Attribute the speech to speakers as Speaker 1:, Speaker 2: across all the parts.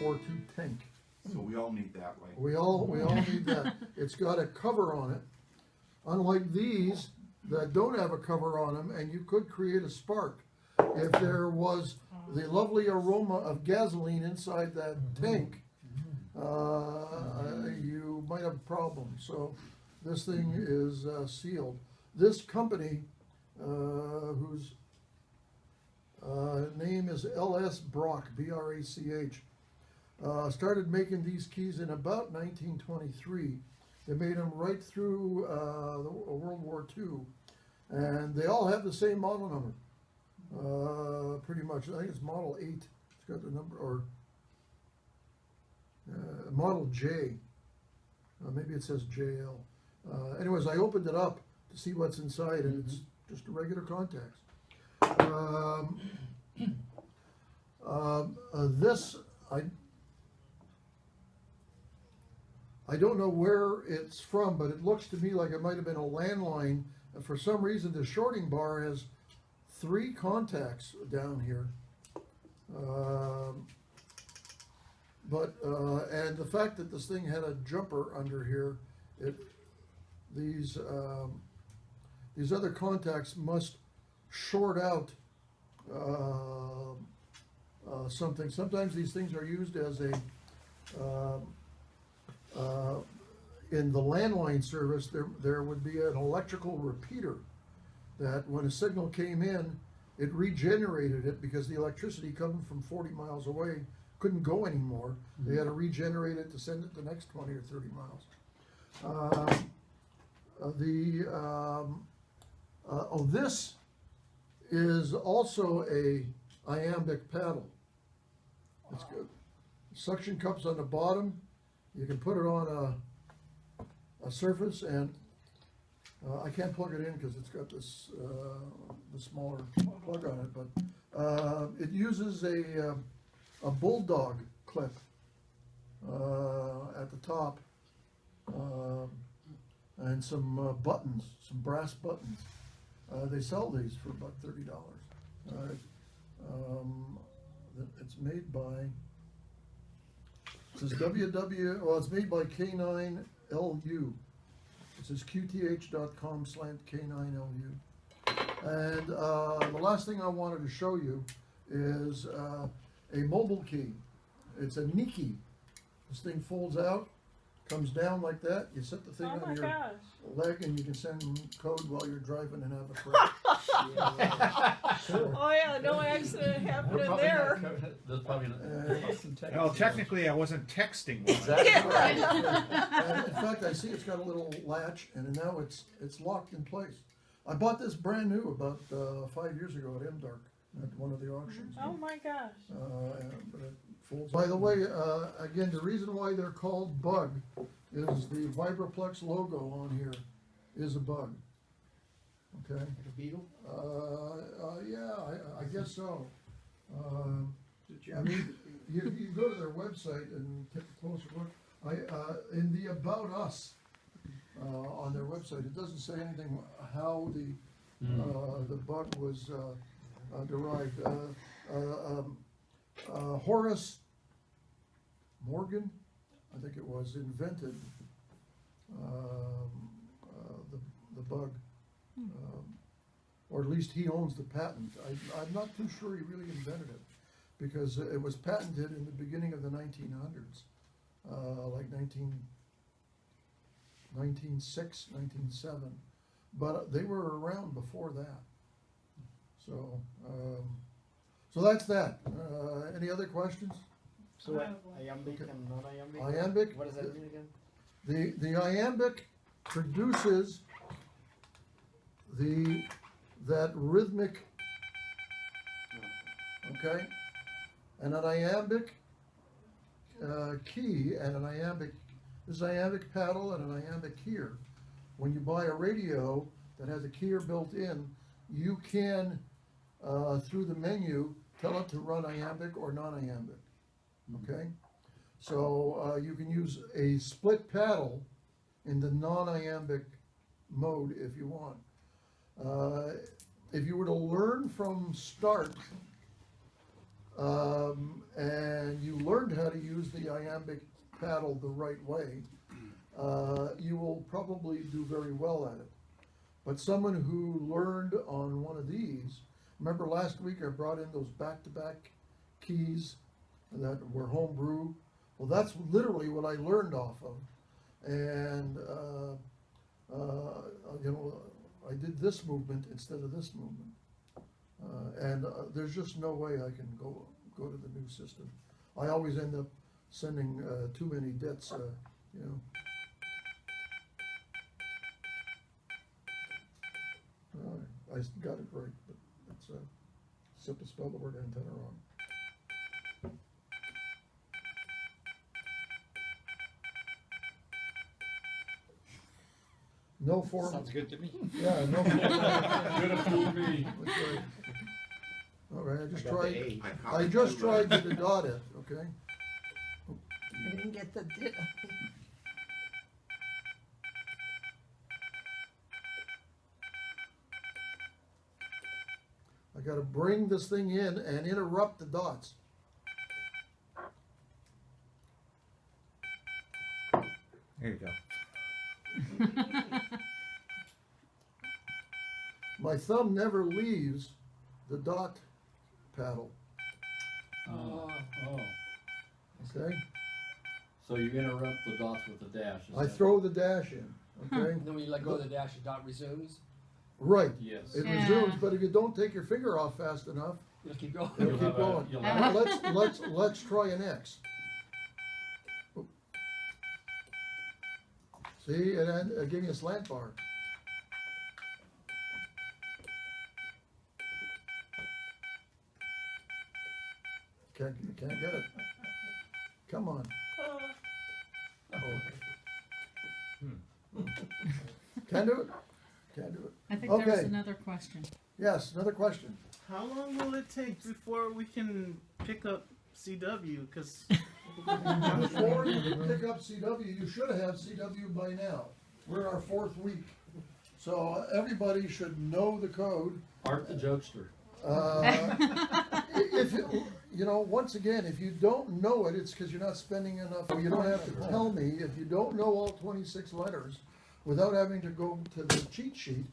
Speaker 1: or to tank.
Speaker 2: So we all need that, right?
Speaker 1: We all need that. It's got a cover on it, unlike these that don't have a cover on them, and you could create a spark. If there was the lovely aroma of gasoline inside that tank, you might have a problem. So this thing is sealed. This company, whose name is LS Brock, B-R-A-C-H, started making these keys in about 1923. They made them right through World War II, and they all have the same model number. Pretty much, I think it's Model 8. It's got the number, or Model J. Maybe it says JL. Anyways, I opened it up to see what's inside, and it's just a regular contacts. This, I don't know where it's from, but it looks to me like it might have been a landline. And for some reason, the shorting bar has 3 contacts down here. And the fact that this thing had a jumper under here, these other contacts must short out something. Sometimes these things are used as a in the landline service, there would be an electrical repeater that when a signal came in, it regenerated it because the electricity coming from 40 miles away couldn't go anymore. They had to regenerate it to send it the next 20 or 30 miles. This is also a iambic paddle. It's good. Suction cups on the bottom. You can put it on a surface, and I can't plug it in because it's got this the smaller plug on it. But it uses a bulldog clip at the top, and some buttons, some brass buttons. They sell these for about $30. It's made by. It says well, it's made by K9LU. It says qth.com/K9LU. And the last thing I wanted to show you is a mobile key. It's a Niki. This thing folds out, comes down like that. You set the thing on your leg, and you can send code while you're driving and have a crash.
Speaker 3: Oh yeah, no accident happening there.
Speaker 4: That's probably
Speaker 5: Well, technically, I wasn't texting.
Speaker 1: Exactly. Right. And in fact, I see it's got a little latch, and now it's locked in place. I bought this brand new about 5 years ago at MDark at one of the auctions.
Speaker 3: Oh my gosh.
Speaker 1: But it folds. By the way, again, the reason why they're called Bug is the Vibraplex logo on here is a bug. Okay.
Speaker 4: Like a beetle?
Speaker 1: Yeah, I guess so. I mean, you go to their website and take a closer look. In the About Us on their website, it doesn't say anything how the bug was derived. Horace Morgan, I think it was, invented the bug. Or at least he owns the patent. I'm not too sure he really invented it, because it was patented in the beginning of the 1900s, like 1906, 1907. But they were around before that. So, so that's that. Any other questions?
Speaker 4: So iambic and non-iambic?
Speaker 1: Iambic?
Speaker 4: What does that mean again?
Speaker 1: The iambic produces that rhythmic, okay, and an iambic key and an iambic, this iambic paddle and an iambic keyer. When you buy a radio that has a keyer built in, you can, through the menu, tell it to run iambic or non-iambic, okay? So you can use a split paddle in the non-iambic mode if you want. If you were to learn from start and you learned how to use the iambic paddle the right way, you will probably do very well at it. But someone who learned on one of these, remember last week I brought in those back-to-back keys that were homebrew? Well, that's literally what I learned off of. And, you know, I did this movement instead of this movement. And there's just no way I can go to the new system. I always end up sending too many debts, you know. I got it right, but it's simple spell the word antenna wrong. No form.
Speaker 4: Sounds good to me.
Speaker 1: Yeah, no form.
Speaker 5: Beautiful me.
Speaker 1: That's right. All right, I just
Speaker 4: got the
Speaker 1: tried.
Speaker 4: A.
Speaker 1: I just tried to dot it. Okay.
Speaker 3: I didn't get the did.
Speaker 1: I got to bring this thing in and interrupt the dots.
Speaker 5: There you go.
Speaker 1: My thumb never leaves the dot paddle.
Speaker 6: Oh,
Speaker 1: Okay.
Speaker 6: so you interrupt the dots with the dash. is
Speaker 1: I
Speaker 6: that-
Speaker 1: throw the dash in. Okay.
Speaker 7: And then when you let go of the dash, the dot resumes.
Speaker 1: Right.
Speaker 6: Yes.
Speaker 1: It
Speaker 8: Yeah.
Speaker 1: resumes, but if you don't take your finger off fast enough,
Speaker 7: You'll keep going.
Speaker 1: it'll
Speaker 6: You'll
Speaker 1: keep
Speaker 6: have a-
Speaker 1: going.
Speaker 6: you'll
Speaker 1: Now,
Speaker 8: have-
Speaker 1: let's try an X. See, and it gave me a slant bar. You can't get it. Come on. Can't do it. Can't do it.
Speaker 8: I think there was
Speaker 1: Okay.
Speaker 8: another question.
Speaker 1: Yes, another question.
Speaker 9: How long will it take before we can pick up CW? Because
Speaker 1: Before you can pick up CW, you should have CW by now. We're in our 4th week. So everybody should know the code.
Speaker 6: Art the jokester.
Speaker 1: If you know, once again, if you don't know it, it's because you're not spending enough. You don't have to tell me if you don't know all 26 letters without having to go to the cheat sheet.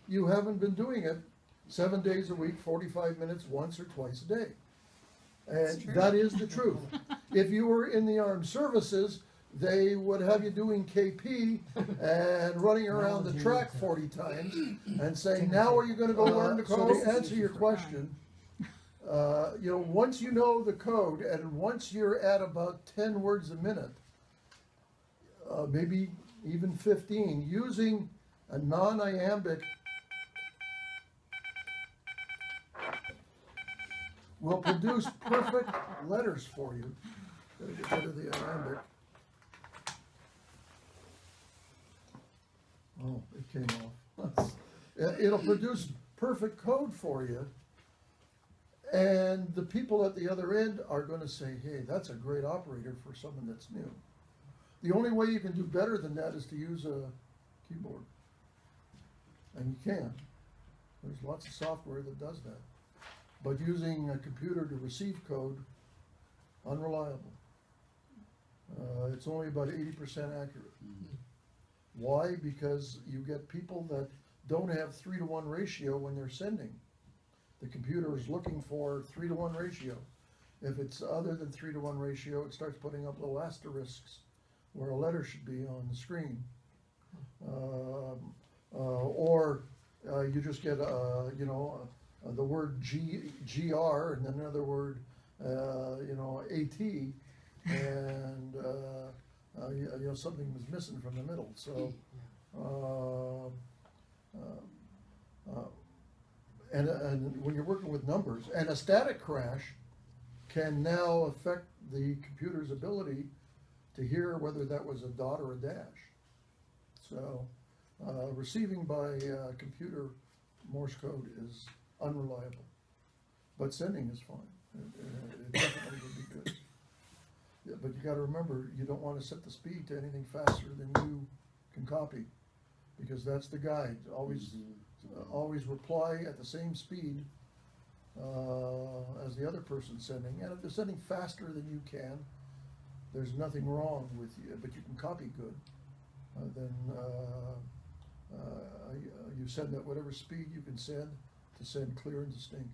Speaker 1: You haven't been doing it 7 days a week, 45 minutes, once or twice a day. And that is the truth. If you were in the armed services, they would have you doing KP and running around the track 40 times and saying, now are you gonna go learn the code? To answer your question, you know, once you know the code and once you're at about 10 words a minute, maybe even 15, using a non-iambic will produce perfect letters for you. Gotta get rid of the iambic. Oh, it came off. It'll produce perfect code for you. And the people at the other end are gonna say, hey, that's a great operator for someone that's new. The only way you can do better than that is to use a keyboard. And you can. There's lots of software that does that. But using a computer to receive code, unreliable. It's only about 80% accurate. Why? Because you get people that don't have 3-to-1 ratio when they're sending. The computer is looking for 3-to-1 ratio. If it's other than 3-to-1 ratio, it starts putting up little asterisks where a letter should be on the screen. Or you just get, you know, the word GR and then another word, you know, AT, and you know, something was missing from the middle. So, and when you're working with numbers, and a static crash can now affect the computer's ability to hear whether that was a dot or a dash. So, receiving by computer Morse code is unreliable, but sending is fine. It definitely would be good. Yeah, but you gotta remember, you don't wanna set the speed to anything faster than you can copy, because that's the guide. Always reply at the same speed as the other person's sending. And if they're sending faster than you can, there's nothing wrong with you, but you can copy good. Then you send at whatever speed you can send to send clear and distinct.